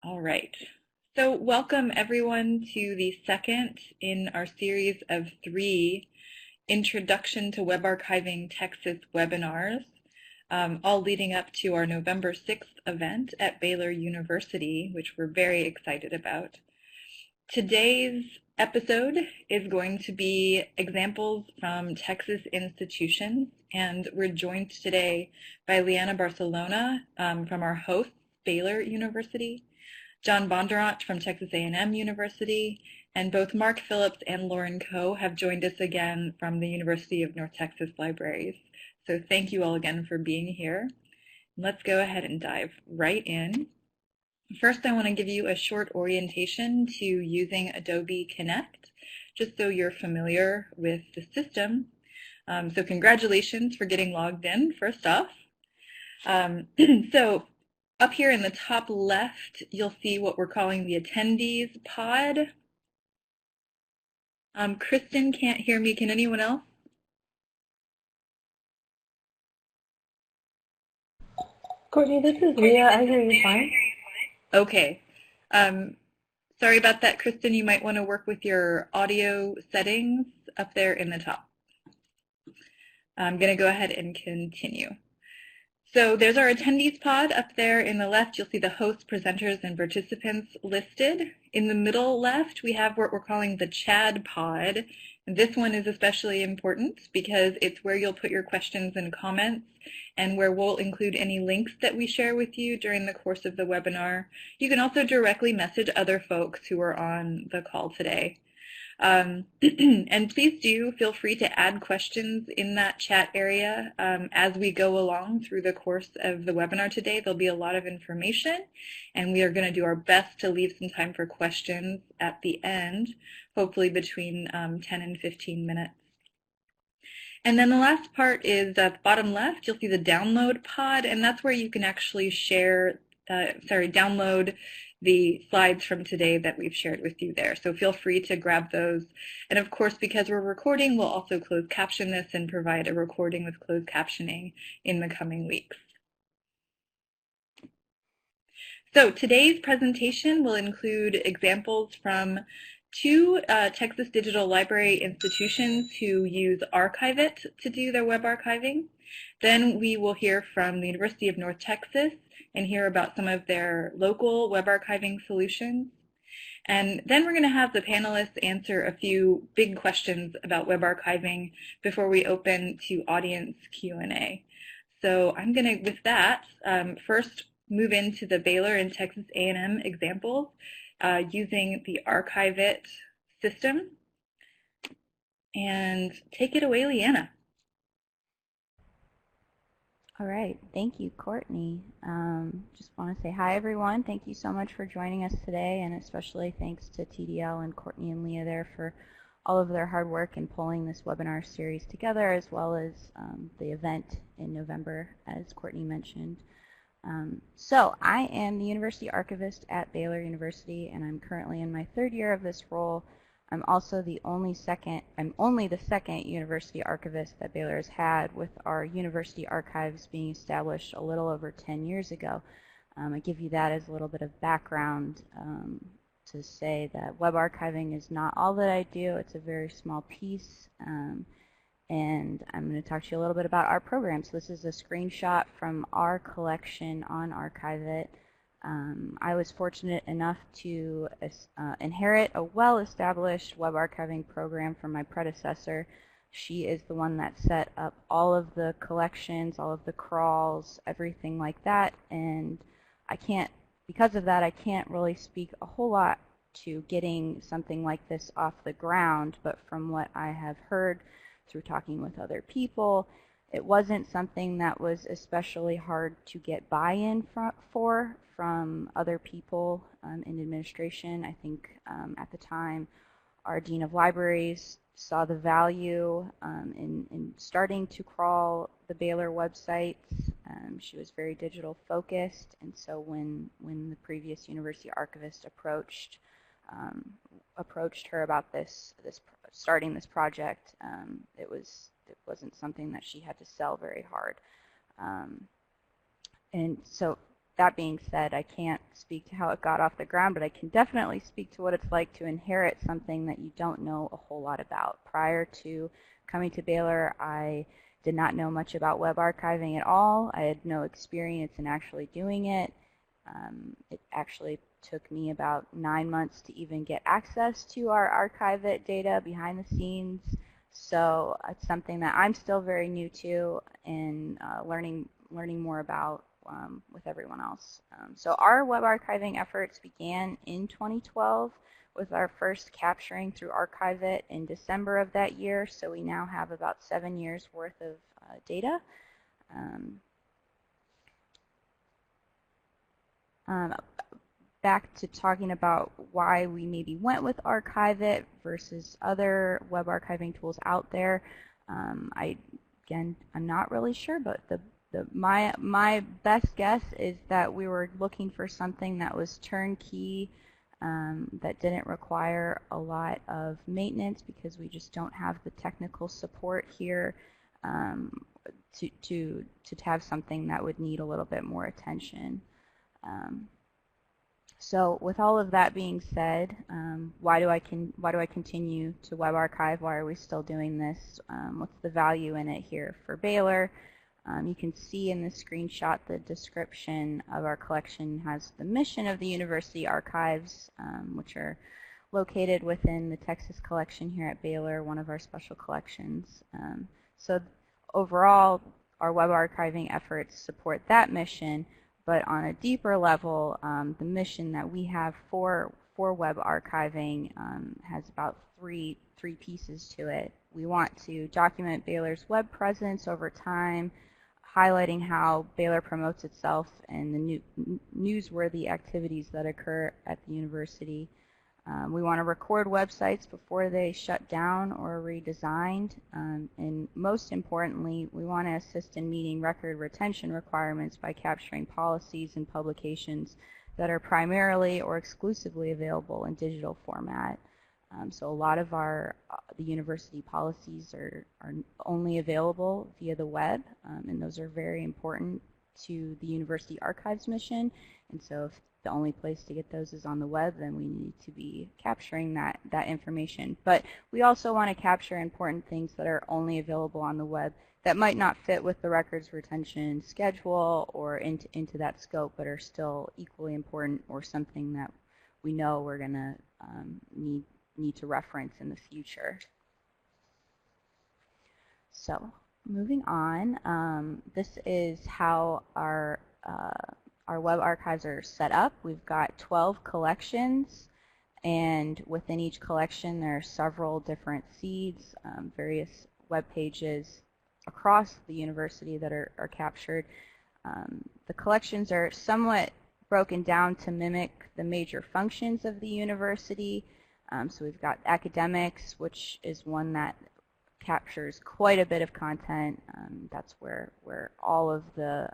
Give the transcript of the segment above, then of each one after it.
All right. So welcome everyone to the second in our series of 3 Introduction to Web Archiving Texas webinars, all leading up to our November 6th event at Baylor University, which we're very excited about. Today's episode is going to be examples from Texas institutions, and we're joined today by Leanna Barcelona from our host, Baylor University, John Bondurant from Texas A&M University, and both Mark Phillips and Lauren Coe have joined us again from the University of North Texas Libraries. So thank you all again for being here. Let's go ahead and dive right in. First, I want to give you a short orientation to using Adobe Connect, just so you're familiar with the system. So congratulations for getting logged in, first off. So up here in the top left, you'll see what we're calling the attendees pod. Kristen can't hear me. Can anyone else? Courtney, this is Leah. I hear you fine. Okay. Sorry about that, Kristen. You might want to work with your audio settings up there in the top. I'm going to go ahead and continue. So there's our attendees pod up there in the left. You'll see the hosts, presenters, and participants listed. In the middle left, we have what we're calling the Chad pod. And this one is especially important because it's where you'll put your questions and comments and where we'll include any links that we share with you during the course of the webinar. You can also directly message other folks who are on the call today. And please do feel free to add questions in that chat area as we go along through the course of the webinar today. There'll be a lot of information, and we are going to do our best to leave some time for questions at the end, hopefully between 10 and 15 minutes. And then the last part is at the bottom left, you'll see the download pod, and that's where you can actually share, download the slides from today that we've shared with you there. So feel free to grab those. And of course, because we're recording, we'll also closed caption this and provide a recording with closed captioning in the coming weeks. So today's presentation will include examples from 2 Texas Digital Library institutions who use Archivist to do their web archiving. Then we will hear from the University of North Texas and hear about some of their local web archiving solutions. And then we're going to have the panelists answer a few big questions about web archiving before we open to audience Q&A. So I'm going to, with that, first move into the Baylor and Texas A&M examples using the Archivist system. And take it away, Leanna. All right, thank you, Courtney. Just want to say hi, everyone. Thank you so much for joining us today, and especially thanks to TDL and Courtney and Leah there for all of their hard work in pulling this webinar series together, as well as the event in November, as Courtney mentioned. So I am the University Archivist at Baylor University, and I'm currently in my 3rd year of this role. I'm also the only second university archivist that Baylor has had, with our university archives being established a little over 10 years ago. I give you that as a little bit of background to say that web archiving is not all that I do. It's a very small piece. And I'm going to talk to you a little bit about our program. So this is a screenshot from our collection on Archivist. I was fortunate enough to inherit a well-established web archiving program from my predecessor. She is the one that set up all of the collections, all of the crawls, everything like that. And because of that, I can't really speak a whole lot to getting something like this off the ground. But from what I have heard through talking with other people, it wasn't something that was especially hard to get buy-in from other people in administration. I think at the time our Dean of Libraries saw the value in starting to crawl the Baylor websites. She was very digital focused, and so when the previous university archivist approached her about starting this project, it wasn't something that she had to sell very hard. And so that being said, I can't speak to how it got off the ground, but I can definitely speak to what it's like to inherit something that you don't know a whole lot about. Prior to coming to Baylor, I did not know much about web archiving at all. I had no experience in actually doing it. It actually took me about 9 months to even get access to our Archivist data behind the scenes. So it's something that I'm still very new to and learning more about with everyone else. So our web archiving efforts began in 2012 with our first capturing through Archivist in December of that year. So we now have about 7 years worth of data. Back to talking about why we maybe went with Archivist versus other web archiving tools out there. I'm not really sure, but my best guess is that we were looking for something that was turnkey, that didn't require a lot of maintenance, because we just don't have the technical support here to have something that would need a little bit more attention. So with all of that being said, why do I continue to web archive? Why are we still doing this? What's the value in it here for Baylor? You can see in the screenshot the description of our collection has the mission of the university archives, which are located within the Texas collection here at Baylor, one of our special collections. So overall, our web archiving efforts support that mission. But on a deeper level, the mission that we have for web archiving has about three pieces to it. We want to document Baylor's web presence over time, highlighting how Baylor promotes itself and the newsworthy activities that occur at the university. We want to record websites before they shut down or are redesigned. And most importantly, we want to assist in meeting record retention requirements by capturing policies and publications that are primarily or exclusively available in digital format. So a lot of the university policies are only available via the web, and those are very important to the university archives mission. And so if the only place to get those is on the web, then we need to be capturing that information. But we also want to capture important things that are only available on the web that might not fit with the records retention schedule or into that scope, but are still equally important, or something that we know we're going to need to reference in the future. So moving on, this is how our web archives are set up. We've got 12 collections, and within each collection there are several different seeds, various web pages across the university that are captured. The collections are somewhat broken down to mimic the major functions of the university. So we've got academics, which is one that captures quite a bit of content. That's where all of the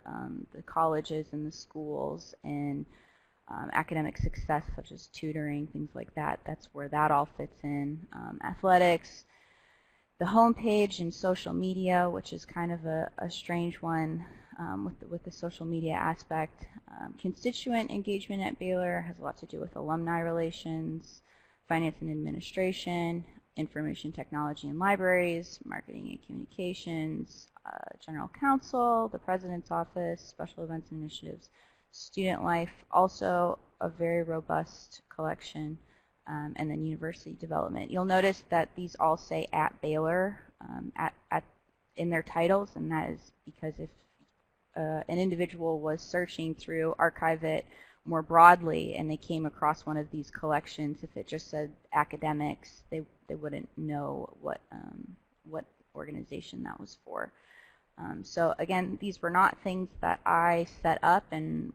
colleges and the schools and academic success, such as tutoring, things like that, that's where that all fits in. Athletics, the homepage, and social media, which is kind of a strange one with the social media aspect. Constituent engagement at Baylor has a lot to do with alumni relations, finance and administration, information technology and libraries, marketing and communications, general counsel, the president's office, special events and initiatives, student life, also a very robust collection, and then university development. You'll notice that these all say at Baylor in their titles, and that is because if an individual was searching through Archivist more broadly and they came across one of these collections, if it just said academics, they wouldn't know what organization that was for. So again, these were not things that I set up, and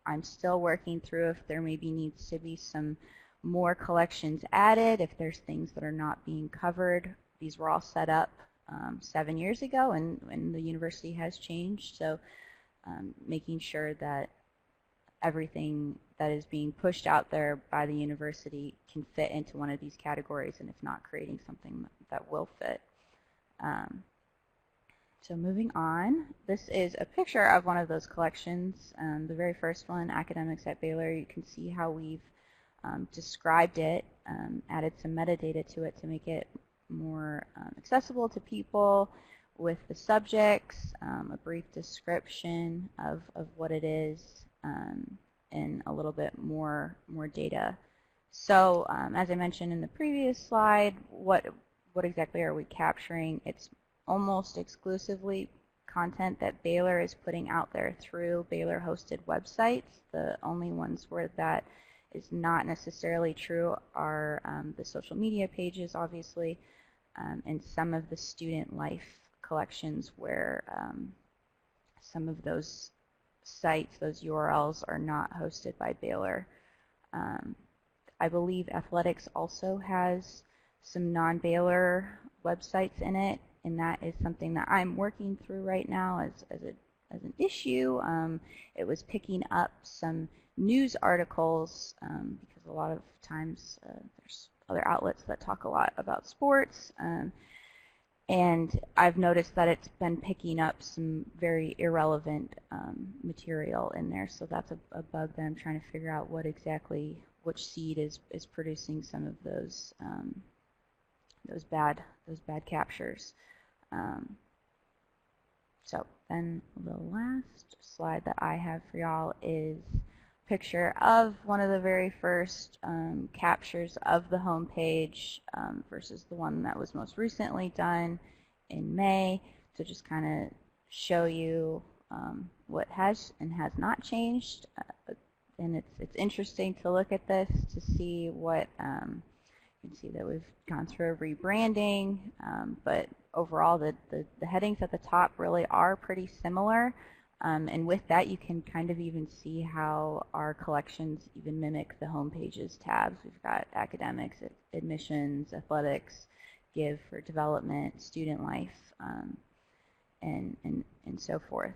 I'm still working through if there maybe needs to be some more collections added, if there's things that are not being covered. These were all set up 7 years ago, and the university has changed, so making sure that everything that is being pushed out there by the university can fit into one of these categories, and if not, creating something that will fit. So moving on, this is a picture of one of those collections. The very first one, Academics at Baylor. You can see how we've described it, added some metadata to it to make it more accessible to people with the subjects, a brief description of what it is, and a little bit more data. So as I mentioned in the previous slide, what exactly are we capturing? It's almost exclusively content that Baylor is putting out there through Baylor hosted websites. The only ones where that is not necessarily true are the social media pages, obviously, and some of the student life collections where some of those sites, those URLs, are not hosted by Baylor. I believe athletics also has some non-Baylor websites in it, and that is something that I'm working through right now as an issue. It was picking up some news articles because a lot of times there's other outlets that talk a lot about sports, and I've noticed that it's been picking up some very irrelevant material in there. So that's a bug that I'm trying to figure out which seed is producing some of those bad captures. So then the last slide that I have for y'all is a picture of one of the very first captures of the homepage versus the one that was most recently done in May, to just kind of show you what has and has not changed. And it's interesting to look at this to see what you can see that we've gone through a rebranding, but overall the headings at the top really are pretty similar. And with that, you can kind of even see how our collections even mimic the home pages tabs. We've got academics, admissions, athletics, give for development, student life, and so forth.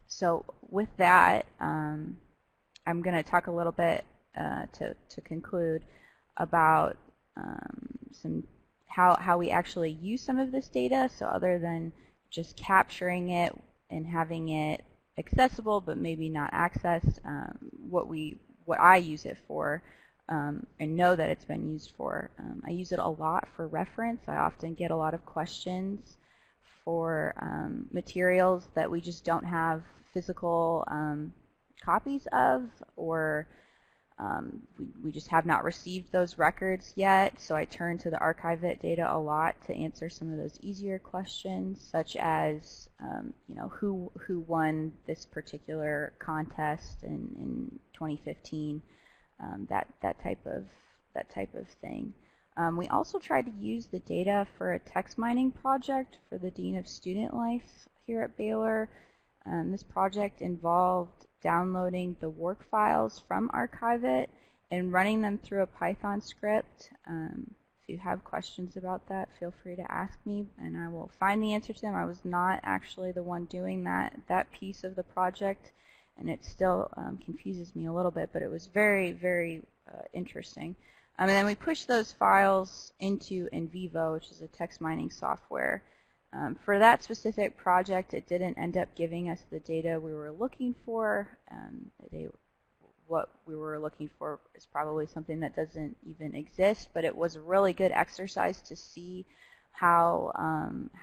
So with that, I'm going to talk a little bit to conclude about how we actually use some of this data. So other than just capturing it and having it accessible but maybe not accessed, what I use it for, and know that it's been used for. I use it a lot for reference. I often get a lot of questions for materials that we just don't have physical copies of, or we just have not received those records yet. So I turn to the Archivist data a lot to answer some of those easier questions, such as who won this particular contest in 2015, that type of thing. We also tried to use the data for a text mining project for the Dean of Student Life here at Baylor. This project involved downloading the work files from Archivist and running them through a Python script. If you have questions about that, feel free to ask me and I will find the answer to them. I was not actually the one doing that piece of the project, and it still confuses me a little bit, but it was very, very interesting. And then we pushed those files into NVivo, which is a text mining software. For that specific project, it didn't end up giving us the data we were looking for. What we were looking for is probably something that doesn't even exist, but it was a really good exercise to see how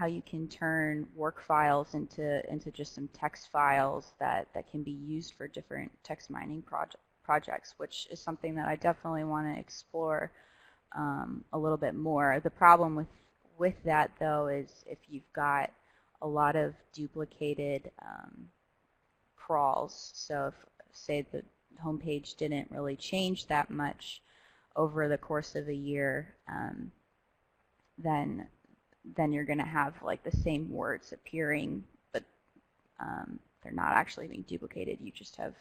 you can turn work files into just some text files that can be used for different text mining projects, which is something that I definitely want to explore a little bit more. The problem with that, though, is if you've got a lot of duplicated crawls. So if, say, the homepage didn't really change that much over the course of a year, then you're going to have like the same words appearing, but they're not actually being duplicated. You just have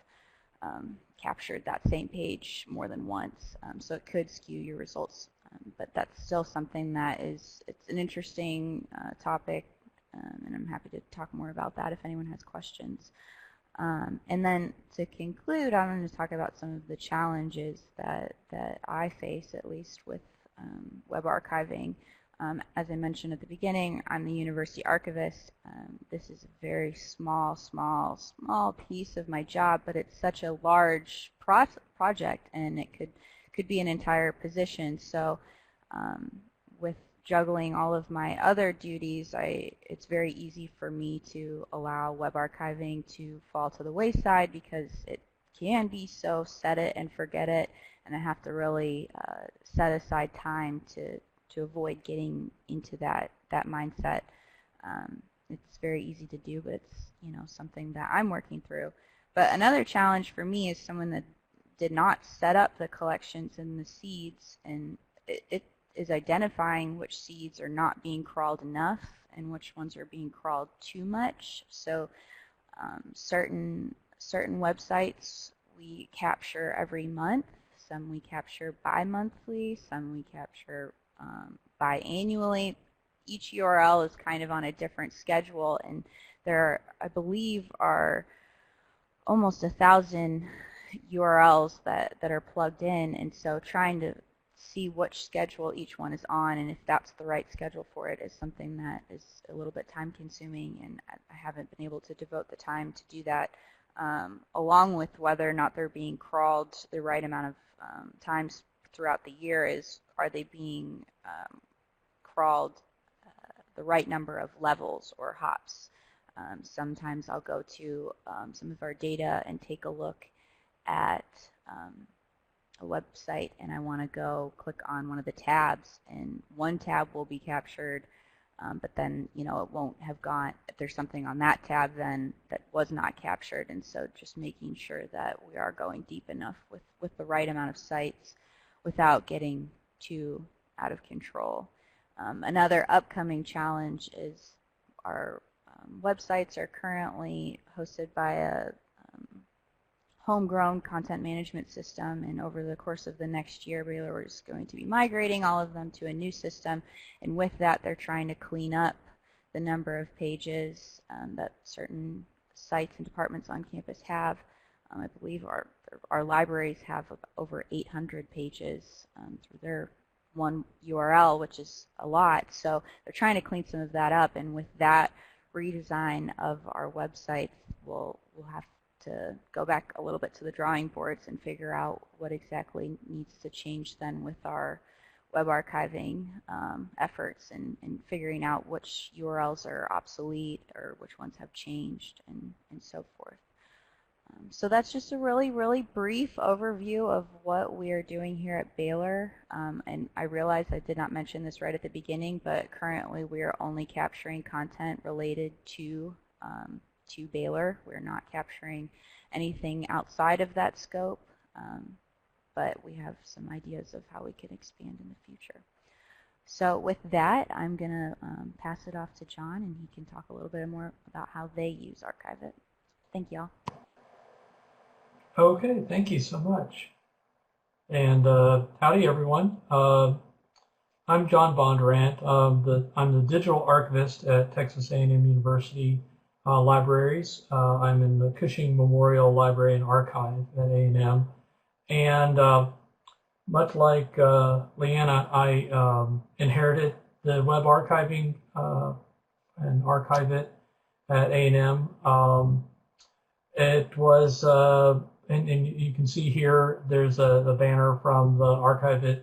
captured that same page more than once. So it could skew your results. But that's still something that it's an interesting topic, and I'm happy to talk more about that if anyone has questions. And then to conclude, I'm going to talk about some of the challenges that I face, at least with web archiving, As I mentioned at the beginning, I'm the university archivist. This is a very small piece of my job, but it's such a large project, and it could be an entire position. So with juggling all of my other duties, it's very easy for me to allow web archiving to fall to the wayside because it can be so set it and forget it, and I have to really set aside time to avoid getting into that mindset. It's very easy to do, but it's something that I'm working through. But another challenge for me is someone that did not set up the collections and the seeds, and it is identifying which seeds are not being crawled enough and which ones are being crawled too much. So certain websites we capture every month, some we capture bi-monthly, some we capture biannually. Each URL is kind of on a different schedule, and there, I believe, are almost 1,000 URLs that are plugged in, and so trying to see which schedule each one is on and if that's the right schedule for it is something that is a little bit time consuming, and I haven't been able to devote the time to do that, along with whether or not they're being crawled the right amount of times throughout the year. Are they being crawled the right number of levels or hops? Sometimes I'll go to some of our data and take a look at a website, and I want to go click on one of the tabs, and one tab will be captured, but then it won't have gone, if there's something on that tab then that was not captured. And so just making sure that we are going deep enough with the right amount of sites without getting too out of control. Another upcoming challenge is our websites are currently hosted by a homegrown content management system, and over the course of the next year, Baylor is going to be migrating all of them to a new system, and with that they're trying to clean up the number of pages that certain sites and departments on campus have. I believe our libraries have over 800 pages through their one URL, which is a lot, so they're trying to clean some of that up, and with that redesign of our websites, we'll have to go back a little bit to the drawing boards and figure out what exactly needs to change then with our web archiving efforts, and figuring out which URLs are obsolete or which ones have changed, and so forth. So that's just a really brief overview of what we are doing here at Baylor. And I realize I did not mention this right at the beginning, but currently we are only capturing content related to Baylor. We're not capturing anything outside of that scope, but we have some ideas of how we can expand in the future. So with that, I'm going to pass it off to John, and he can talk a little bit more about how they use Archivist. Thank you all. Okay, thank you so much. And howdy, everyone. I'm John Bondurant. I'm the digital archivist at Texas A&M University Libraries. I'm in the Cushing Memorial Library and Archive at A&M. And much like Leanna, I inherited the web archiving and archive it at A&M. It was, and you can see here, there's the banner from the Archivist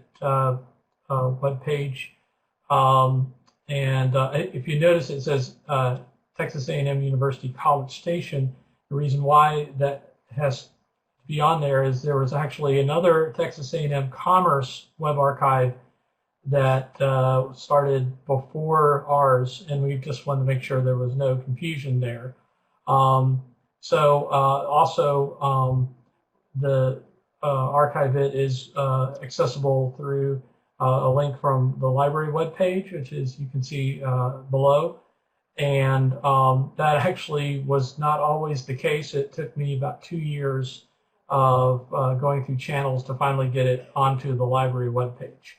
webpage. If you notice, it says Texas A&M University College Station. The reason why that has to be on there is there was actually another Texas A&M Commerce web archive that started before ours, and we just wanted to make sure there was no confusion there. The Archivist is accessible through a link from the library webpage, which is, you can see below. And that actually was not always the case. It took me about 2 years of going through channels to finally get it onto the library webpage.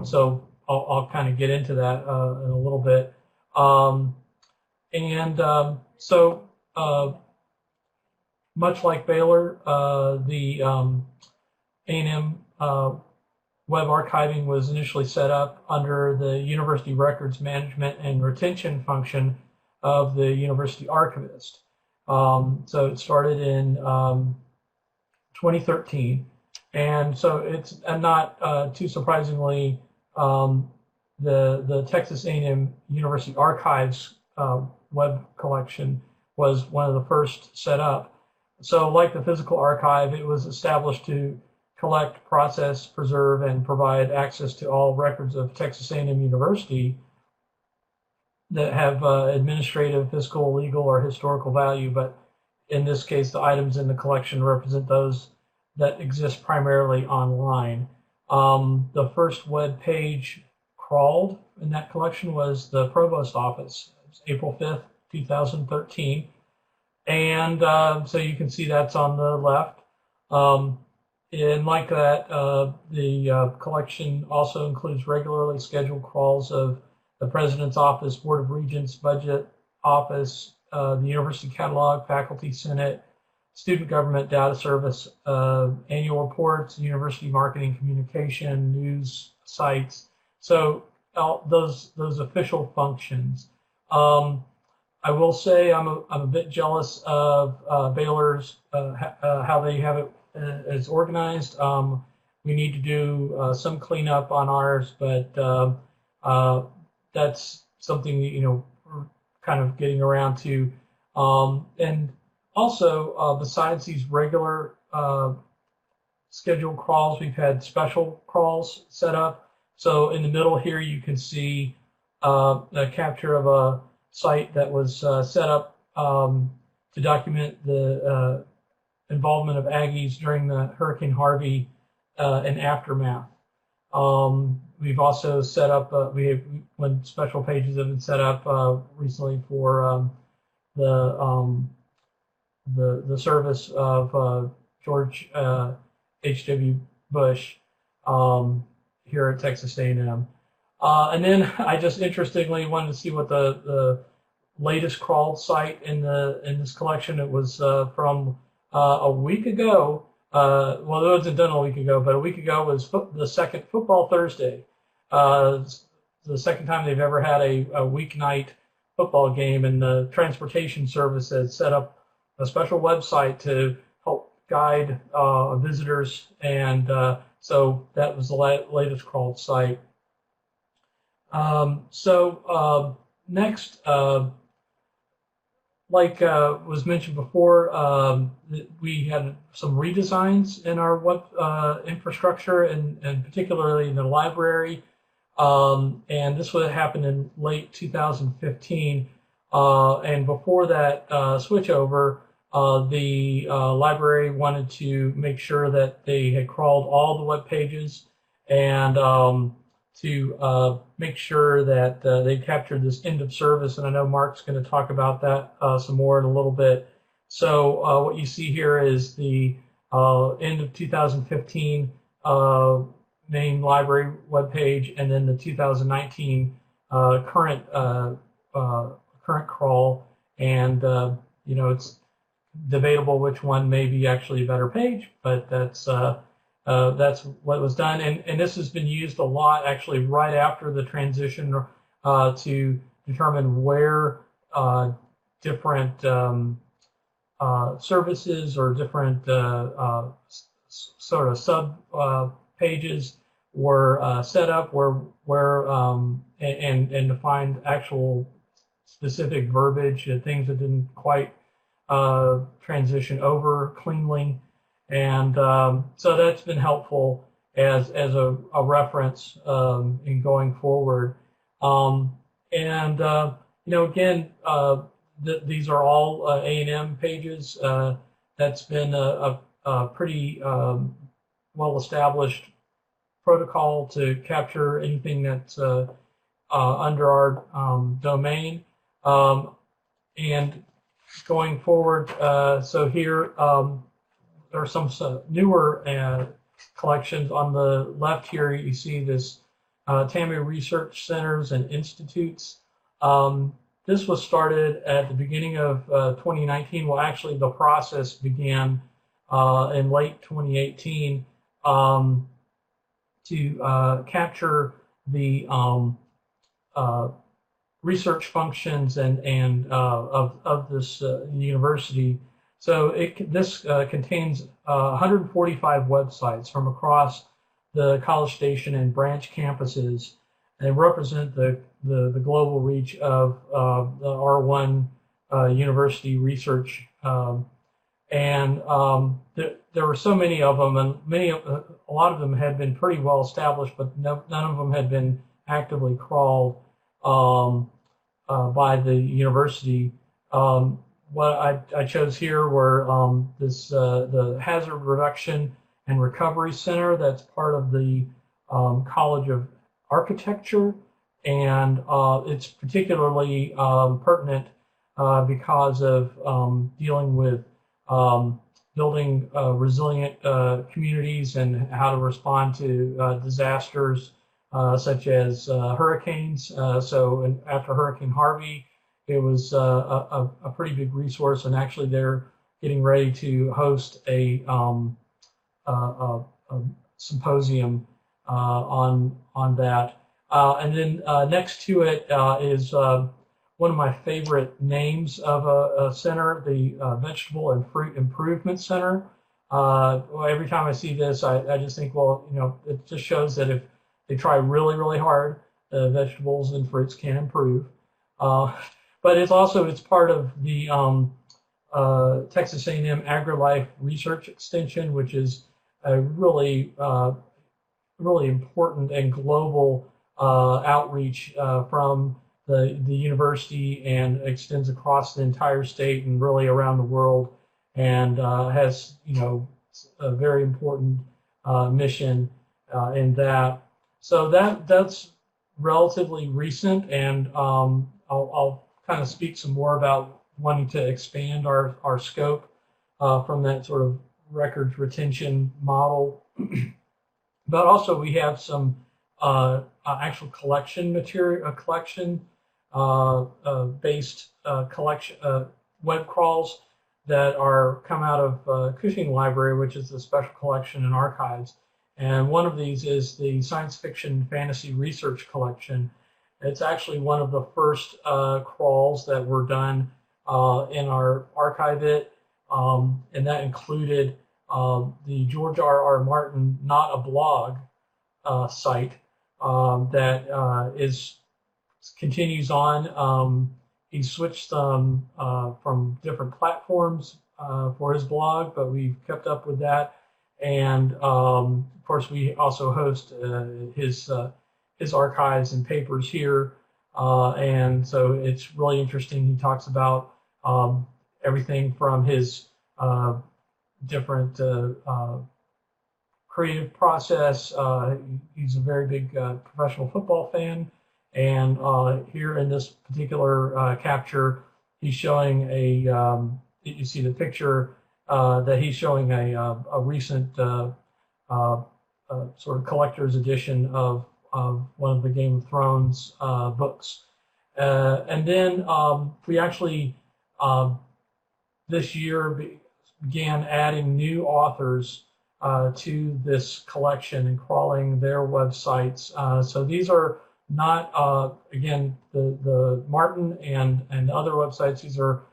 So I'll kind of get into that in a little bit. Much like Baylor, the A&M web archiving was initially set up under the University Records Management and Retention function of the University Archivist. So it started in 2013, and so it's not too surprisingly the Texas A&M University Archives web collection was one of the first set up. So like the physical archive, it was established to collect, process, preserve, and provide access to all records of Texas A&M University that have administrative, fiscal, legal, or historical value, but in this case, the items in the collection represent those that exist primarily online. The first web page crawled in that collection was the Provost Office. It was April 5th, 2013. And so you can see that's on the left. And like that, the collection also includes regularly scheduled crawls of the President's Office, Board of Regents, Budget Office, the University Catalog, Faculty Senate, Student Government Data Service, annual reports, University Marketing Communication, news sites. So those official functions. I will say I'm a bit jealous of Baylor's how they have it as organized. We need to do some cleanup on ours, but that's something that, we're kind of getting around to. And also, besides these regular scheduled crawls, we've had special crawls set up. So in the middle here, you can see a capture of a site that was set up to document the involvement of Aggies during the Hurricane Harvey and aftermath. We've also set up, when special pages have been set up recently for the service of George H.W. Bush here at Texas A&M. And then I just interestingly wanted to see what the latest crawled site in this collection. It was from a week ago. Well, it wasn't done a week ago, but a week ago was the second Football Thursday. The second time they've ever had a weeknight football game, and the transportation service has set up a special website to help guide visitors, and so that was the latest crawled site. Next, like was mentioned before, we had some redesigns in our web infrastructure, and particularly in the library. And this would have happened in late 2015. And before that switchover, the library wanted to make sure that they had crawled all the web pages, and to make sure that they captured this end of service. And I know Mark's going to talk about that some more in a little bit. So what you see here is the end of 2015 main library webpage, and then the 2019 current crawl. And it's debatable which one may be actually a better page, but that's what was done, and this has been used a lot actually right after the transition to determine where different services or different sort of sub pages were set up, where and to find actual specific verbiage and things that didn't quite transition over cleanly. And so that's been helpful as a reference in going forward. Again, these are all A&M pages. That's been a pretty well-established protocol to capture anything that's under our domain. And going forward, so here, there are some newer collections. On the left here, you see this TAMI Research Centers and Institutes. This was started at the beginning of 2019. Well, actually, the process began in late 2018. to capture the research functions and of this university. So this contains 145 websites from across the College Station and branch campuses, and represent the global reach of the R1 university research. There were so many of them, and a lot of them had been pretty well established, but none of them had been actively crawled by the university. What I chose here were the Hazard Reduction and Recovery Center. That's part of the College of Architecture, and it's particularly pertinent because of dealing with building resilient communities and how to respond to disasters such as hurricanes. So after Hurricane Harvey, it was a pretty big resource, and actually they're getting ready to host a symposium on that. And then next to it is one of my favorite names of a center, the Vegetable and Fruit Improvement Center. Every time I see this, I just think, well, it just shows that if they try really, really hard, vegetables and fruits can improve. But it's part of the Texas A&M AgriLife Research Extension, which is a really, really important and global outreach from the university, and extends across the entire state and really around the world, and has a very important mission in that. So that's relatively recent, and I'll kind of speak some more about wanting to expand our scope from that sort of records retention model. But also we have some actual collection material, based collection web crawls that come out of Cushing Library, which is the special collection and archives. And one of these is the Science Fiction Fantasy Research Collection. It's actually one of the first crawls that were done in our Archivist, and that included the George R.R. Martin Not a Blog site that continues on. He switched from different platforms for his blog, but we've kept up with that. And of course, we also host his archives and papers here, and so it's really interesting. He talks about everything from his different creative process. He's a very big professional football fan, and here in this particular capture, he's showing you see the picture that he's showing a recent sort of collector's edition of one of the Game of Thrones books. And then we actually this year began adding new authors to this collection and crawling their websites. So these are not, again, the Martin and other websites. These are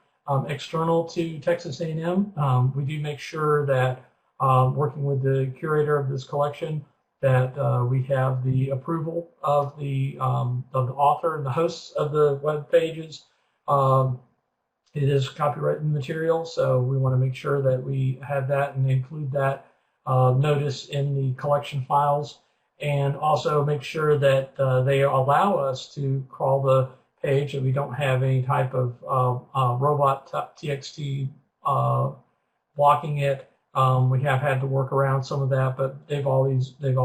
external to Texas A&M. We do make sure that working with the curator of this collection, that we have the approval of the author and the hosts of the web pages. It is copyrighted material, so we want to make sure that we have that and include that notice in the collection files, and also make sure that they allow us to crawl the page, that we don't have any type of robot.txt blocking it. We have had to work around some of that, but they've all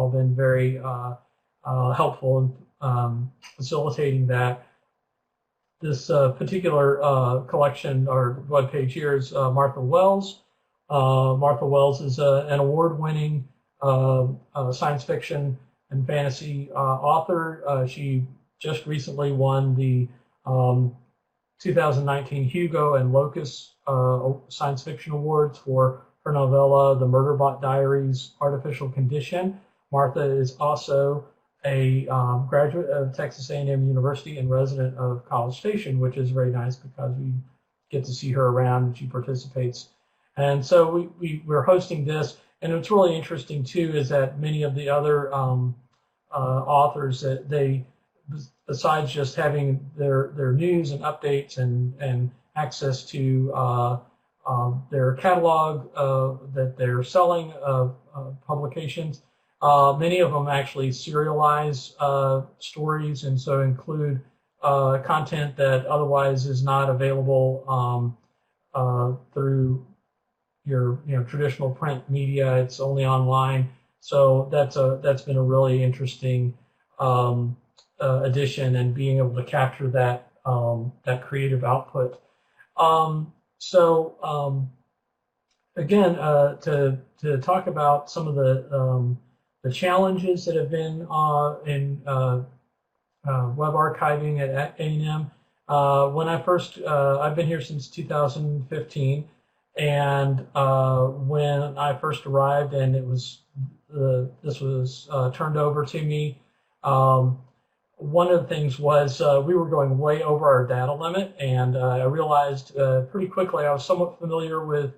been very helpful in facilitating that. This particular collection or web page here is Martha Wells. Martha Wells is an award-winning science fiction and fantasy author. She just recently won the 2019 Hugo and Locus Science Fiction Awards for her novella, The Murderbot Diaries, Artificial Condition, Martha is also a graduate of Texas A&M University and resident of College Station, which is very nice because we get to see her around and she participates. And so we're hosting this, and what's really interesting too is that many of the other authors, that they, besides just having their news and updates and access to their catalog that they're selling publications, many of them actually serialize stories, and so include content that otherwise is not available through your traditional print media. It's only online. So that's been a really interesting addition, and being able to capture that that creative output. Again, to talk about some of the challenges that have been in web archiving at A&M. When I first, I've been here since 2015, and when I first arrived, and it was this was turned over to me, one of the things was we were going way over our data limit, and I realized pretty quickly I was somewhat familiar with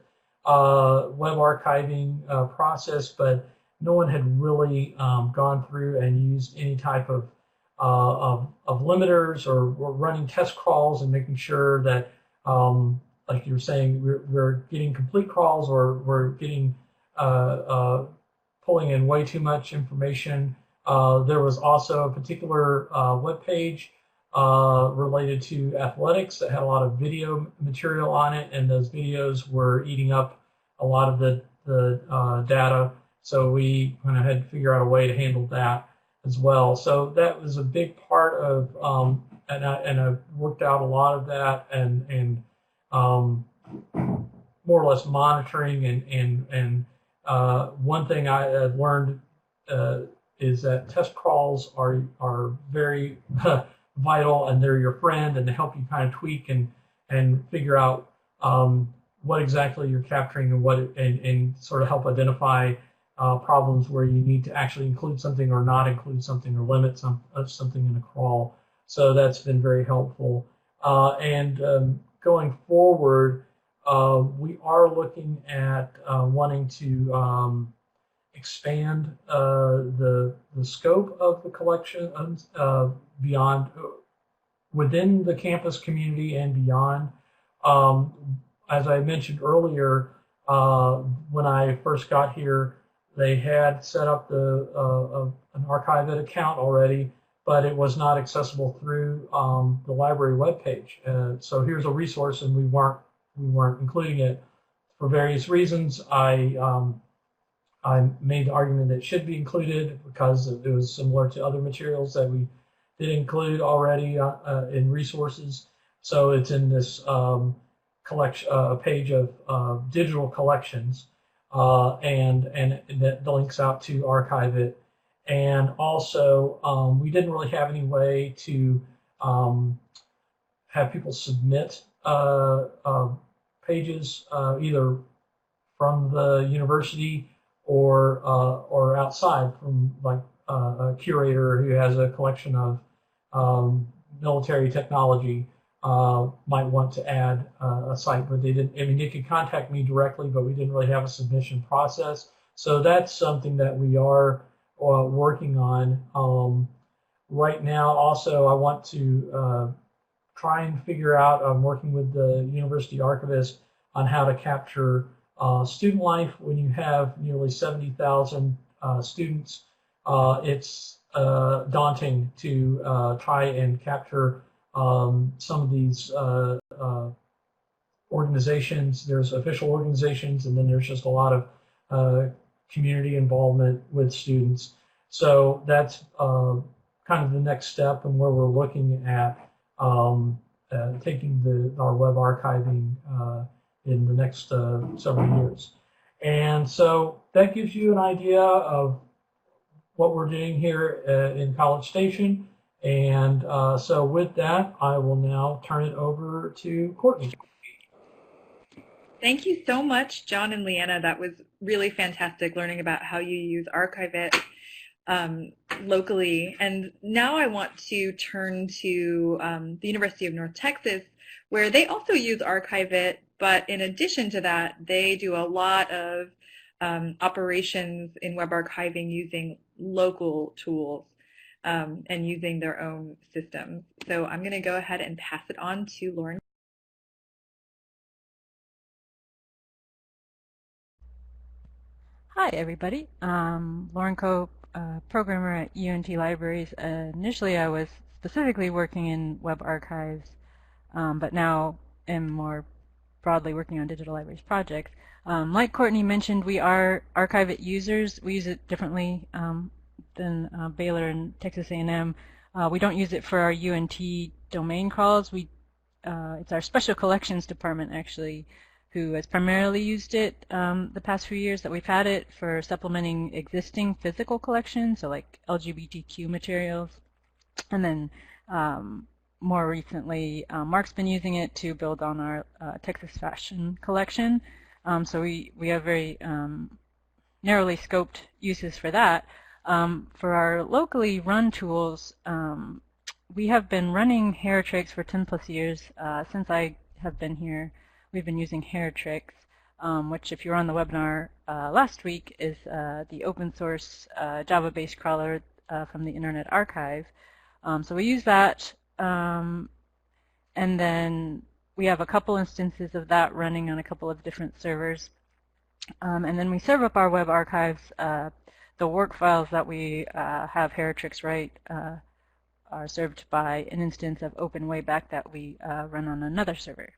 web archiving process, but no one had really gone through and used any type of limiters or running test crawls and making sure that, like you were saying, we're getting complete crawls, or we're getting pulling in way too much information. There was also a particular web page related to athletics that had a lot of video material on it, and those videos were eating up a lot of the data. So we kind of had to figure out a way to handle that as well. So that was a big part of, and I worked out a lot of that, and more or less monitoring, and one thing I had learned is that test crawls are very vital, and they're your friend, and they help you kind of tweak and figure out what exactly you're capturing, and sort of help identify problems where you need to actually include something or not include something, or limit something in a crawl. So that's been very helpful. Going forward, we are looking at wanting to expand the scope of the collection beyond, within the campus community and beyond. As I mentioned earlier, when I first got here, they had set up an Archivist account already, but it was not accessible through the library webpage. So here's a resource, and we weren't including it for various reasons. I made the argument that it should be included because it was similar to other materials that we did include already in resources. So it's in this collection page of digital collections, and that links out to Archivist. And also, we didn't really have any way to have people submit pages either from the university or outside, from like a curator who has a collection of military technology might want to add a site, but they didn't. I mean, they could contact me directly, but we didn't really have a submission process. So that's something that we are working on right now. Also, I want to try and figure out, I'm working with the university archivist on how to capture student life. When you have nearly 70,000 students, it's daunting to try and capture some of these organizations. There's official organizations, and then there's just a lot of community involvement with students. So that's kind of the next step, and where we're looking at taking our web archiving in the next several years. And so that gives you an idea of what we're doing here in College Station. And so with that, I will now turn it over to Courtney. Thank you so much, John and Leanna. That was really fantastic, learning about how you use Archivist. locally. And now I want to turn to the University of North Texas, where they also use Archivist, but in addition to that, they do a lot of operations in web archiving using local tools and using their own systems. So I'm going to go ahead and pass it on to Lauren. Hi, everybody. Lauren Cope, programmer at UNT Libraries. Initially, I was specifically working in web archives, but now am more broadly working on digital libraries projects. Like Courtney mentioned, we are Archivist users. We use it differently than Baylor and Texas A&M. We don't use it for our UNT domain crawls. It's our special collections department, actually, who has primarily used it the past few years that we've had it for supplementing existing physical collections, so like LGBTQ materials. And then more recently, Mark's been using it to build on our Texas fashion collection. So we have very narrowly scoped uses for that. For our locally run tools, we have been running Heritrix for 10 plus years. Since I have been here, we've been using Heritrix, which, if you were on the webinar last week, is the open source Java-based crawler from the Internet Archive. So we use that, and then we have a couple instances of that running on a couple of different servers. And then we serve up our web archives. The work files that we have Heritrix write are served by an instance of Open Wayback that we run on another server.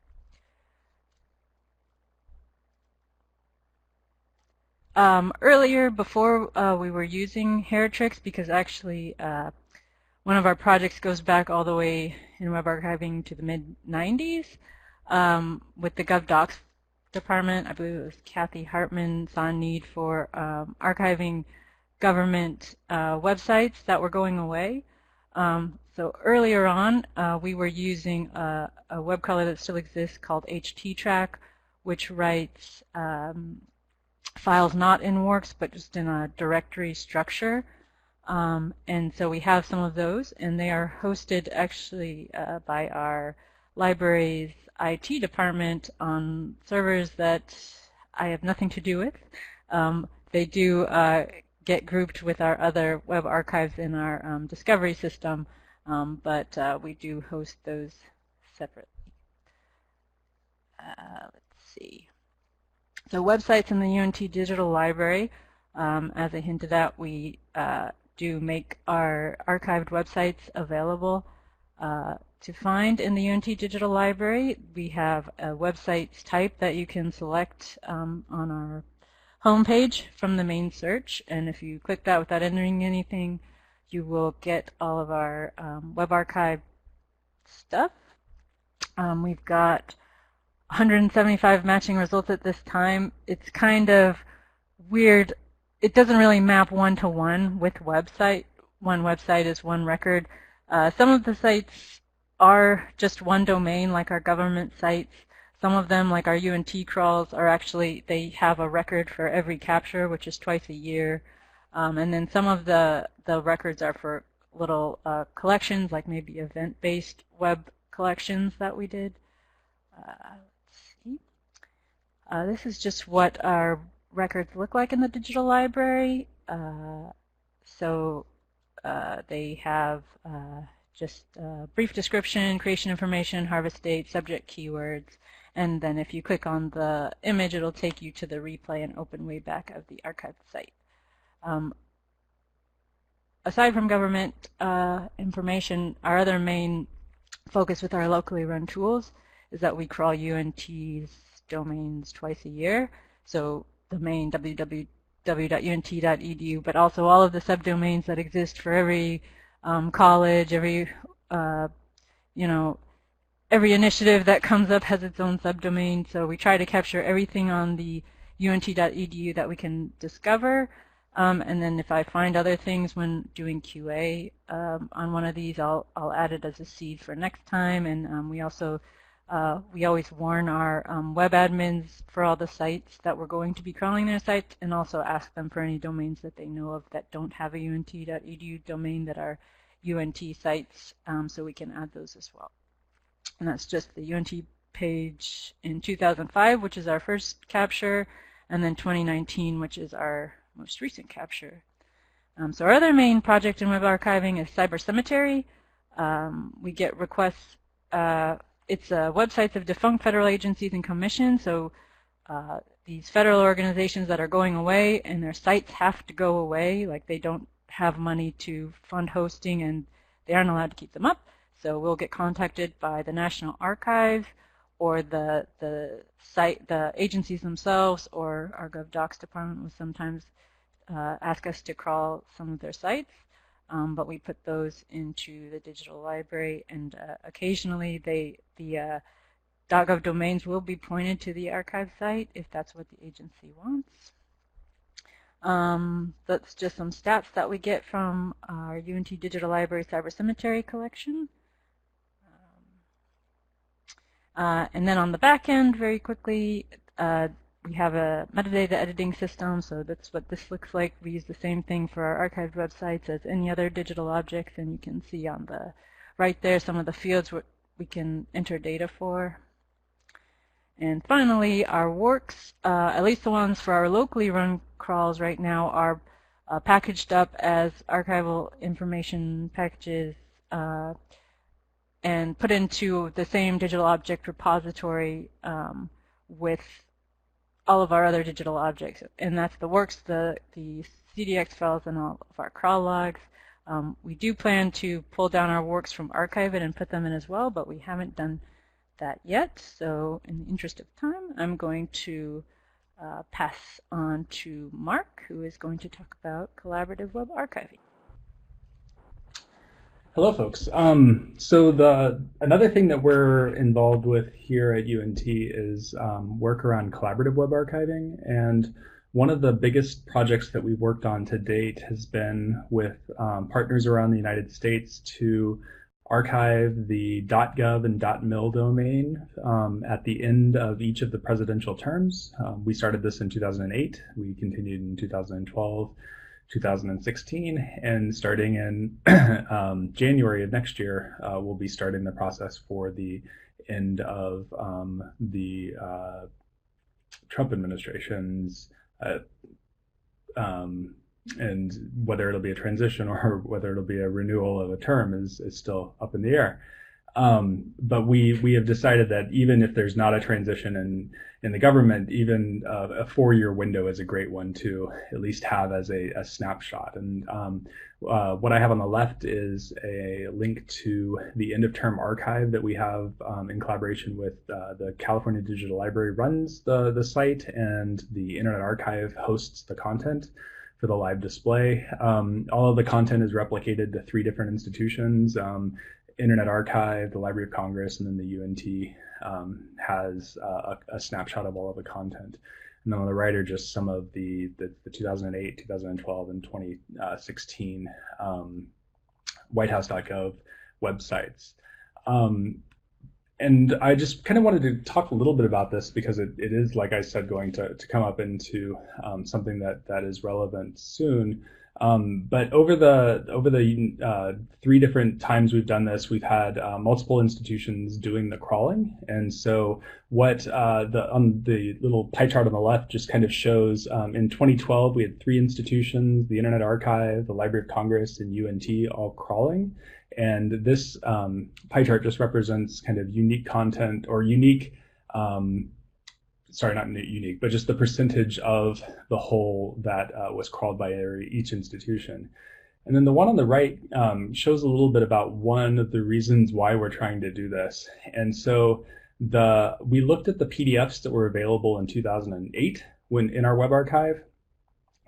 Earlier, before we were using Heritrix, because actually one of our projects goes back all the way in web archiving to the mid-90s with the GovDocs department. I believe it was Kathy Hartman saw a need for archiving government websites that were going away. So earlier on, we were using a web crawler that still exists called HTTrack, which writes files not in works, but just in a directory structure. And so we have some of those, and they are hosted actually by our library's IT department on servers that I have nothing to do with. They do get grouped with our other web archives in our discovery system, but we do host those separately. Let's see. So websites in the UNT Digital Library, as I hinted at, we do make our archived websites available to find in the UNT Digital Library. We have a websites type that you can select on our homepage from the main search, and if you click that without entering anything, you will get all of our web archive stuff. We've got 175 matching results at this time. It's kind of weird. It doesn't really map one-to-one with website. One website is one record. Some of the sites are just one domain, like our government sites. Some of them, like our UNT crawls, are actually, they have a record for every capture, which is twice a year. And then some of the records are for little collections, like maybe event-based web collections that we did. This is just what our records look like in the digital library. So they have just a brief description, creation information, harvest date, subject keywords, and then if you click on the image, it'll take you to the replay and open wayback of the archived site. Aside from government information, our other main focus with our locally run tools is that we crawl UNT's domains twice a year. So the main www.unt.edu, but also all of the subdomains that exist for every college, every every initiative that comes up has its own subdomain. So we try to capture everything on the unt.edu that we can discover. And then if I find other things when doing QA on one of these, I'll add it as a seed for next time. And we also We always warn our web admins for all the sites that we're going to be crawling their sites, and also ask them for any domains that they know of that don't have a unt.edu domain that are UNT sites, so we can add those as well. And that's just the UNT page in 2005, which is our first capture, and then 2019, which is our most recent capture. So our other main project in web archiving is Cyber Cemetery. We get requests. It's websites of defunct federal agencies and commissions, so these federal organizations that are going away and their sites have to go away, like they don't have money to fund hosting and they aren't allowed to keep them up. So we'll get contacted by the National Archive or the agencies themselves, or our GovDocs department will sometimes ask us to crawl some of their sites. But we put those into the digital library, and occasionally the .gov domains will be pointed to the archive site if that's what the agency wants. That's just some stats that we get from our UNT Digital Library Cyber Cemetery collection. And then on the back end, very quickly, we have a metadata editing system, so that's what this looks like. We use the same thing for our archived websites as any other digital objects, and you can see on the right there some of the fields what we can enter data for. And finally, our works, at least the ones for our locally run crawls right now, are packaged up as archival information packages and put into the same digital object repository with all of our other digital objects, and that's the works, the CDX files, and all of our crawl logs. We do plan to pull down our works from Archivist and put them in as well, but we haven't done that yet. So in the interest of time, I'm going to pass on to Mark, who is going to talk about collaborative web archiving. Hello, folks. So another thing that we're involved with here at UNT is work around collaborative web archiving, and one of the biggest projects that we've worked on to date has been with partners around the United States to archive the .gov and .mil domain at the end of each of the presidential terms. We started this in 2008. We continued in 2012. 2016, and starting in January of next year, we'll be starting the process for the end of the Trump administration's, and whether it'll be a transition or whether it'll be a renewal of a term is still up in the air. But we have decided that even if there's not a transition in the government, even a 4-year window is a great one to at least have as a snapshot. And what I have on the left is a link to the end of term archive that we have in collaboration with the California Digital Library runs the site, and the Internet Archive hosts the content for the live display. All of the content is replicated to 3 different institutions. Internet Archive, the Library of Congress, and then the UNT has a snapshot of all of the content. And then on the right are just some of the 2008, 2012, and 2016 whitehouse.gov websites. And I just kind of wanted to talk a little bit about this because it is, like I said, going to come up into something that is relevant soon. But over the 3 different times we've done this, we've had multiple institutions doing the crawling. And so what on the little pie chart on the left just kind of shows, in 2012 we had 3 institutions: the Internet Archive, the Library of Congress, and UNT all crawling. And this pie chart just represents kind of unique content, or unique, sorry, not unique, but just the percentage of the whole that was crawled by each institution. And then the one on the right shows a little bit about one of the reasons why we're trying to do this. And so we looked at the PDFs that were available in 2008 when in our web archive.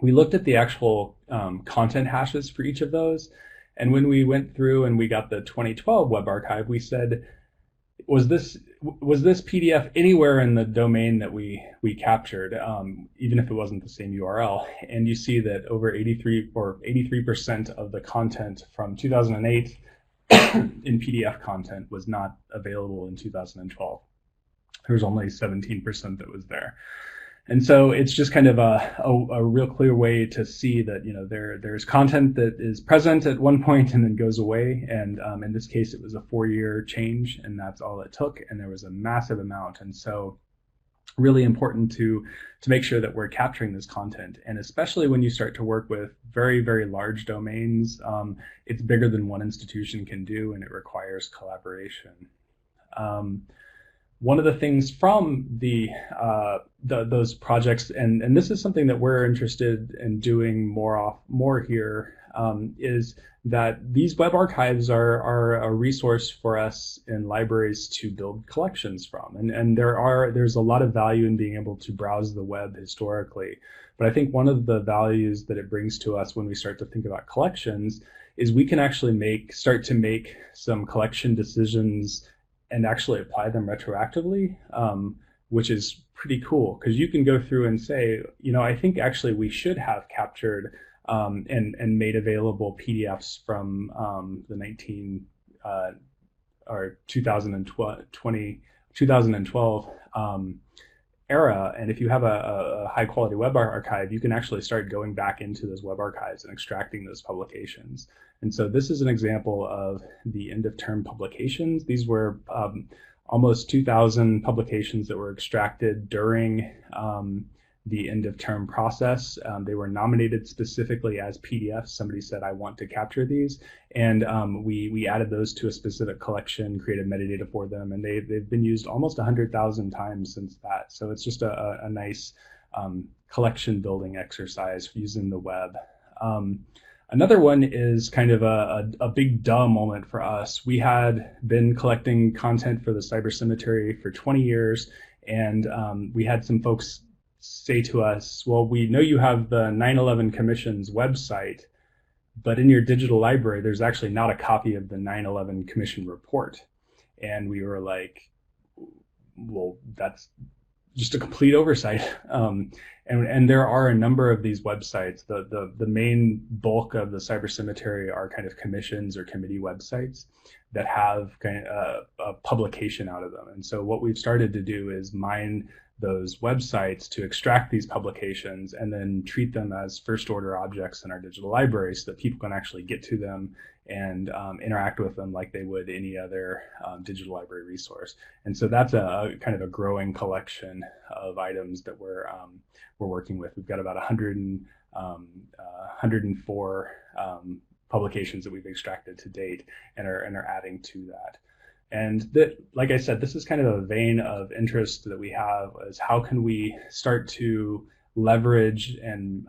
We looked at the actual content hashes for each of those. And when we went through and we got the 2012 web archive, we said, was this PDF anywhere in the domain that we captured, even if it wasn't the same URL? And you see that over 83% of the content from 2008 in PDF content was not available in 2012. there was only 17% that was there. And so it's just kind of a real clear way to see that, you know, there's content that is present at one point and then goes away. And in this case, it was a 4-year change, and that's all it took. And there was a massive amount. And so really important to make sure that we're capturing this content. And especially when you start to work with very, very large domains, it's bigger than one institution can do, and it requires collaboration. One of the things from those projects, and this is something that we're interested in doing more here, is that these web archives are a resource for us in libraries to build collections from, and there's a lot of value in being able to browse the web historically. But I think one of the values that it brings to us when we start to think about collections is we can actually start to make some collection decisions and actually apply them retroactively, which is pretty cool, because you can go through and say, you know, I think actually we should have captured and made available PDFs from the 2012 era. And if you have a high quality web archive, you can actually start going back into those web archives and extracting those publications. And so this is an example of the end of term publications. These were almost 2,000 publications that were extracted during the end of term process. They were nominated specifically as PDFs. Somebody said, I want to capture these. And we added those to a specific collection, created metadata for them, and they've been used almost 100,000 times since that. So it's just a nice collection building exercise using the web. Another one is kind of a big duh moment for us. We had been collecting content for the Cyber Cemetery for 20 years, and we had some folks say to us, well, we know you have the 9/11 Commission's website, but in your digital library, there's actually not a copy of the 9/11 Commission report. And we were like, well, that's just a complete oversight. And there are a number of these websites. The main bulk of the Cyber Cemetery are kind of commissions or committee websites that have kind of a publication out of them. And so what we've started to do is mine those websites to extract these publications and then treat them as first order objects in our digital library so that people can actually get to them and interact with them like they would any other digital library resource. And so that's a kind of a growing collection of items that we're working with. We've got about 104 publications that we've extracted to date and are adding to that. And that, like I said, this is kind of a vein of interest that we have, is how can we start to leverage and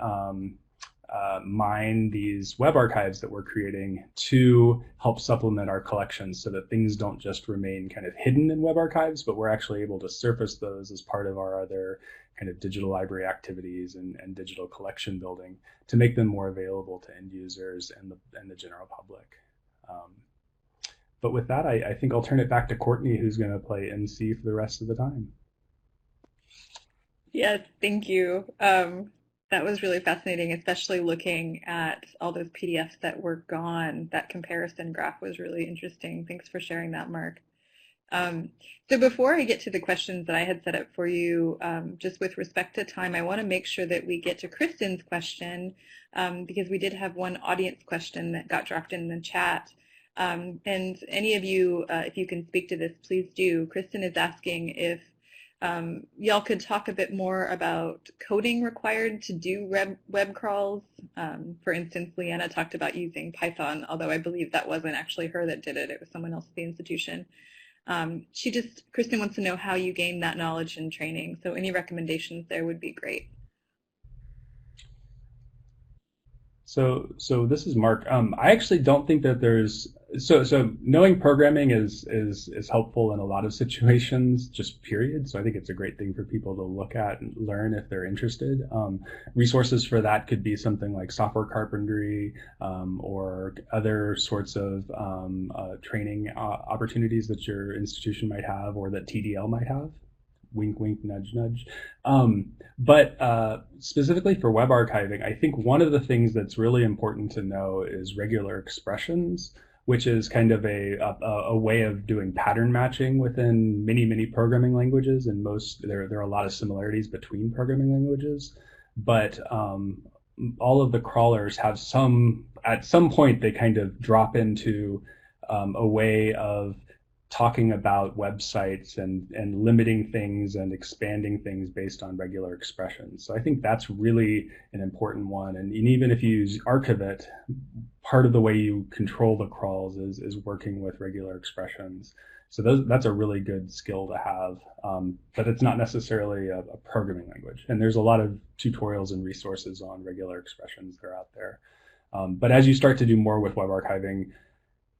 mine these web archives that we're creating to help supplement our collections so that things don't just remain kind of hidden in web archives, but we're actually able to surface those as part of our other kind of digital library activities and digital collection building to make them more available to end users and the general public. But with that, I think I'll turn it back to Courtney, who's going to play MC for the rest of the time. Yes, thank you. That was really fascinating, especially looking at all those PDFs that were gone. That comparison graph was really interesting. Thanks for sharing that, Mark. So before I get to the questions that I had set up for you, just with respect to time, I want to make sure that we get to Kristen's question, because we did have one audience question that got dropped in the chat. And any of you, if you can speak to this, please do. Kristen is asking if y'all could talk a bit more about coding required to do web crawls. For instance, Leanna talked about using Python, although I believe that wasn't actually her that did it. It was someone else at the institution. Kristen wants to know how you gain that knowledge and training. So any recommendations there would be great. So this is Mark. I actually don't think that there's so knowing programming is helpful in a lot of situations, just period. So I think it's a great thing for people to look at and learn if they're interested. Resources for that could be something like software carpentry or other sorts of training opportunities that your institution might have or that TDL might have. Wink, wink, nudge, nudge. But specifically for web archiving, I think one of the things that's really important to know is regular expressions. which is kind of a way of doing pattern matching within many programming languages. And there are a lot of similarities between programming languages, but all of the crawlers have at some point they kind of drop into a way of talking about websites and limiting things and expanding things based on regular expressions. So I think that's really an important one. And even if you use Archivist, part of the way you control the crawls is working with regular expressions. So that's a really good skill to have, but it's not necessarily a programming language. And there's a lot of tutorials and resources on regular expressions that are out there. But as you start to do more with web archiving,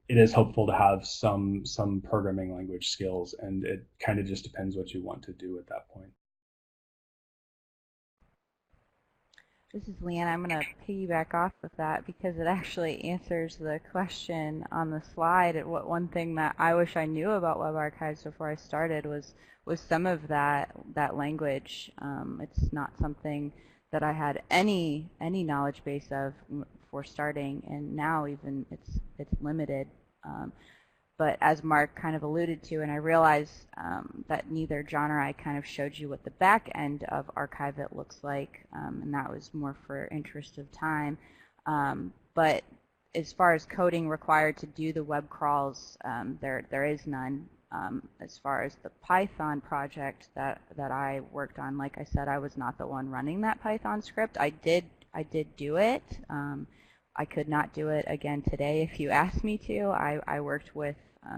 it is helpful to have some programming language skills, and it kind of just depends what you want to do at that point. This is Leanna. I'm going to piggyback off of that because it actually answers the question on the slide. One thing that I wish I knew about web archives before I started was some of that language. It's not something that I had any knowledge base of before starting, and now even it's limited. But as Mark kind of alluded to, and I realize that neither John or I kind of showed you what the back end of Archivist looks like, and that was more for interest of time. But as far as coding required to do the web crawls, there is none. As far as the Python project that I worked on, like I said, I was not the one running that Python script. I did do it. I could not do it again today if you asked me to. I worked with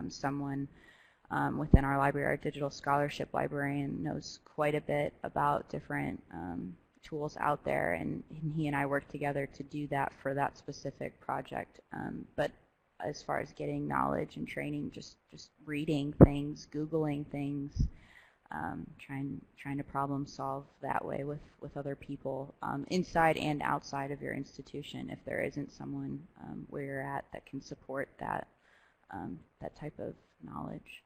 someone within our library, our digital scholarship librarian knows quite a bit about different tools out there, and he and I worked together to do that for that specific project. But as far as getting knowledge and training, just reading things, Googling things, trying to problem solve that way with other people inside and outside of your institution if there isn't someone where you're at that can support that type of knowledge.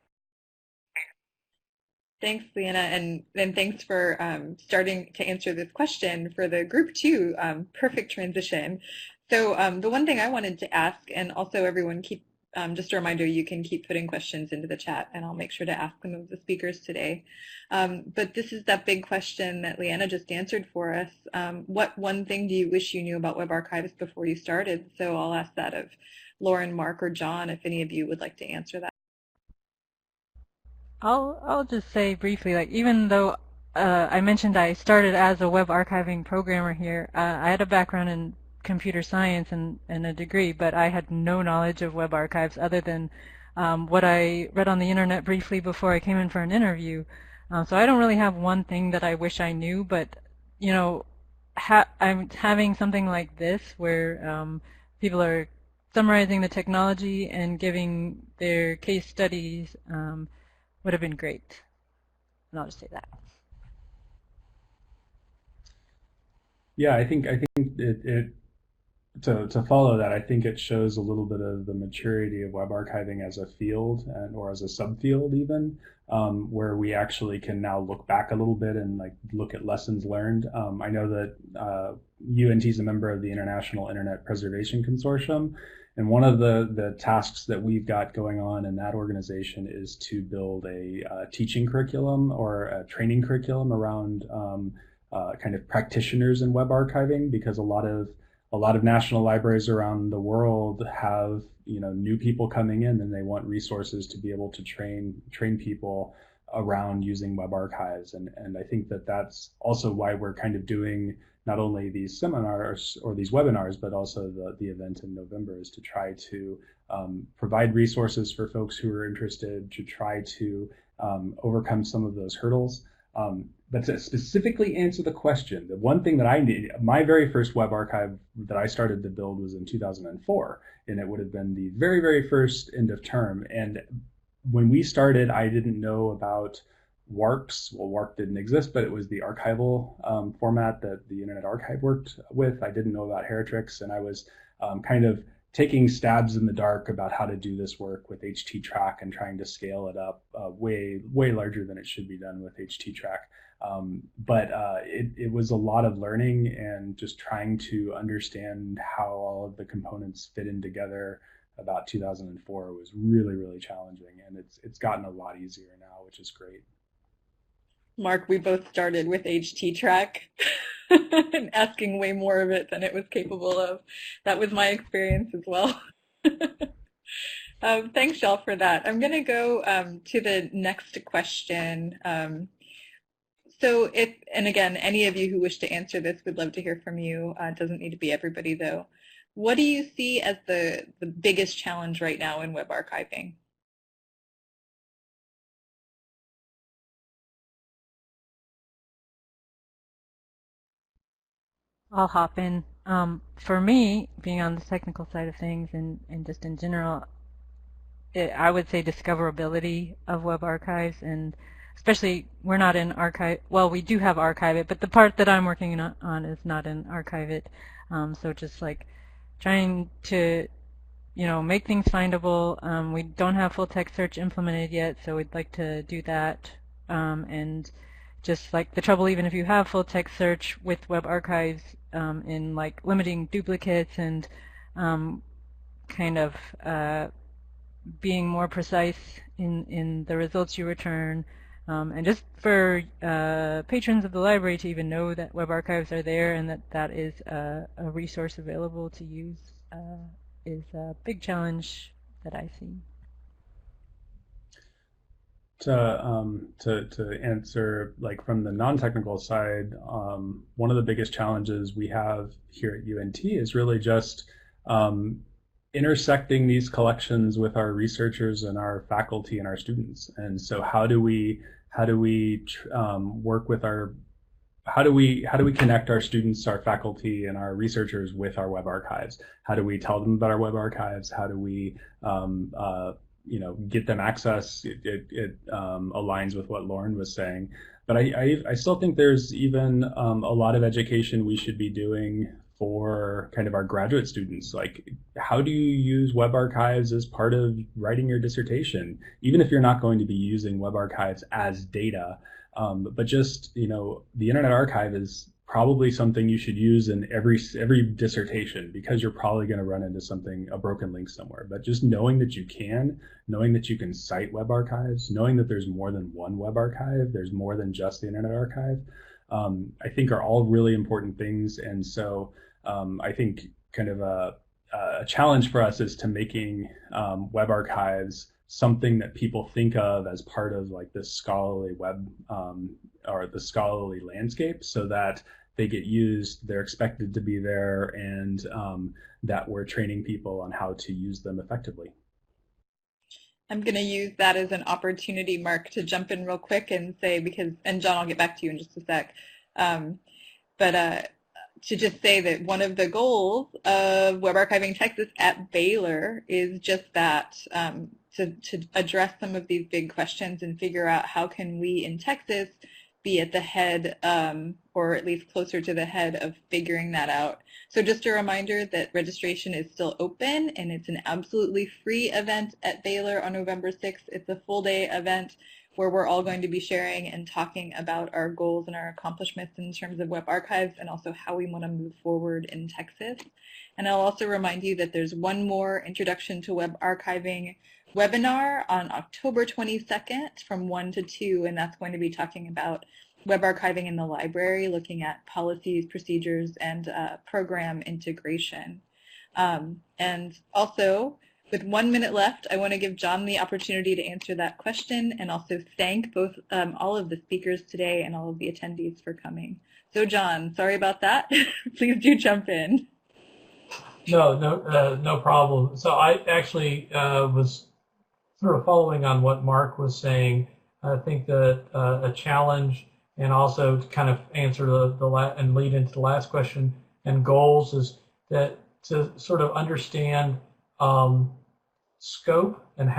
Thanks, Leanna, and thanks for starting to answer this question for the group too. Perfect transition. So the one thing I wanted to ask, and also everyone just a reminder, you can keep putting questions into the chat, and I'll make sure to ask them of the speakers today. But this is that big question that Leanna just answered for us. What one thing do you wish you knew about web archives before you started? So I'll ask that of Lauren, Mark, or John, if any of you would like to answer that. I'll just say briefly, like even though I mentioned I started as a web archiving programmer here, I had a background in computer science and a degree, but I had no knowledge of web archives other than what I read on the internet briefly before I came in for an interview. So I don't really have one thing that I wish I knew, but you know, I'm having something like this where people are summarizing the technology and giving their case studies would have been great. And I'll just say that. Yeah, I think to follow that, I think it shows a little bit of the maturity of web archiving as a field or as a subfield even, where we actually can now look back a little bit and like look at lessons learned. I know that UNT is a member of the International Internet Preservation Consortium, and one of the tasks that we've got going on in that organization is to build a teaching curriculum or a training curriculum around kind of practitioners in web archiving, because a lot of national libraries around the world have new people coming in, and they want resources to be able to train people around using web archives, and I think that that's also why we're kind of doing not only these seminars or these webinars, but also the event in November, is to try to provide resources for folks who are interested, to try to overcome some of those hurdles. But to specifically answer the question, the one thing that I need, my very first web archive that I started to build was in 2004, and it would have been the very, very first end of term. And when we started, I didn't know about WARPs. Well, WARP didn't exist, but it was the archival format that the Internet Archive worked with. I didn't know about Heritrix, and I was kind of taking stabs in the dark about how to do this work with HTTrack and trying to scale it up way larger than it should be done with HTTrack. But it was a lot of learning and just trying to understand how all of the components fit in together, about 2004 was really, really challenging, and it's gotten a lot easier now, which is great. Mark, we both started with HT-Track and asking way more of it than it was capable of. That was my experience as well. Thanks, y'all, for that. I'm going to go to the next question. So and again, any of you who wish to answer this, we'd love to hear from you. It doesn't need to be everybody, though. What do you see as the biggest challenge right now in web archiving? I'll hop in. For me, being on the technical side of things and just in general, I would say discoverability of web archives, and especially we're not in archive. Well, we do have archive it, but the part that I'm working on is not in archive it. So just like trying to, make things findable. We don't have full text search implemented yet, so we'd like to do that. And just like the trouble, even if you have full text search with web archives, in like limiting duplicates and kind of being more precise in the results you return, and just for patrons of the library to even know that web archives are there and that is a resource available to use is a big challenge that I see. To answer, like, from the non-technical side, one of the biggest challenges we have here at UNT is really just intersecting these collections with our researchers and our faculty and our students. And so how do we work with how do we connect our students, our faculty, and our researchers with our web archives? How do we tell them about our web archives? How do we get them access? It aligns with what Lauren was saying. But I still think there's even a lot of education we should be doing for kind of our graduate students. Like, how do you use web archives as part of writing your dissertation? Even if you're not going to be using web archives as data, but just, the Internet Archive is probably something you should use in every dissertation, because you're probably going to run into a broken link somewhere. But just knowing that you can cite web archives, knowing that there's more than one web archive, there's more than just the Internet Archive, I think are all really important things. And so I think kind of a challenge for us is to making web archives something that people think of as part of like this scholarly web or the scholarly landscape, so that they get used, they're expected to be there, and that we're training people on how to use them effectively. I'm going to use that as an opportunity, Mark, to jump in real quick and say, and John, I'll get back to you in just a sec, but to just say that one of the goals of Web Archiving Texas at Baylor is just that, to address some of these big questions and figure out how can we in Texas be at the head, or at least closer to the head of figuring that out. So just a reminder that registration is still open, and it's an absolutely free event at Baylor on November 6th. It's a full-day event where we're all going to be sharing and talking about our goals and our accomplishments in terms of web archives, and also how we want to move forward in Texas. And I'll also remind you that there's one more Introduction to Web Archiving webinar on October 22nd from 1 to 2, and that's going to be talking about web archiving in the library, looking at policies, procedures, and program integration. And also, with 1 minute left, I want to give John the opportunity to answer that question, and also thank both all of the speakers today and all of the attendees for coming. So John, sorry about that. Please do jump in. No problem. So I actually was sort of following on what Mark was saying. I think that a challenge, and also to kind of answer and lead into the last question and goals, is that to sort of understand scope and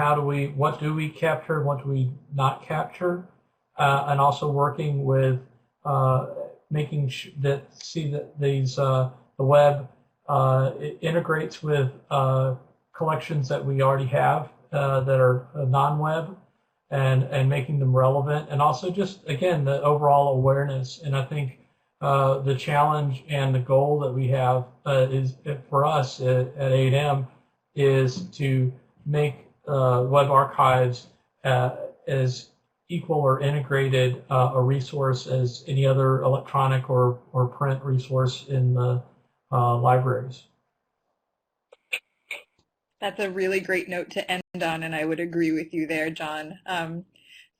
what do we capture, what do we not capture, and also working with making that the web it integrates with collections that we already have that are non-web, and making them relevant, and also just, again, the overall awareness. And I think the challenge and the goal that we have is, for us at A&M, is to make web archives as equal or integrated a resource as any other electronic or print resource in the libraries. That's a really great note to end on, and I would agree with you there, John.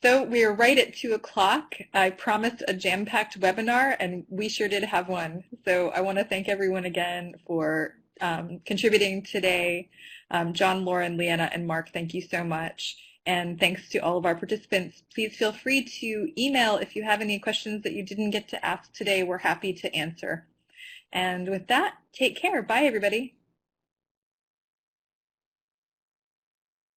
So we are right at 2 o'clock. I promised a jam-packed webinar, and we sure did have one. So I want to thank everyone again for contributing today. John, Lauren, Leanna, and Mark, thank you so much. And thanks to all of our participants. Please feel free to email if you have any questions that you didn't get to ask today. We're happy to answer. And with that, take care. Bye, everybody.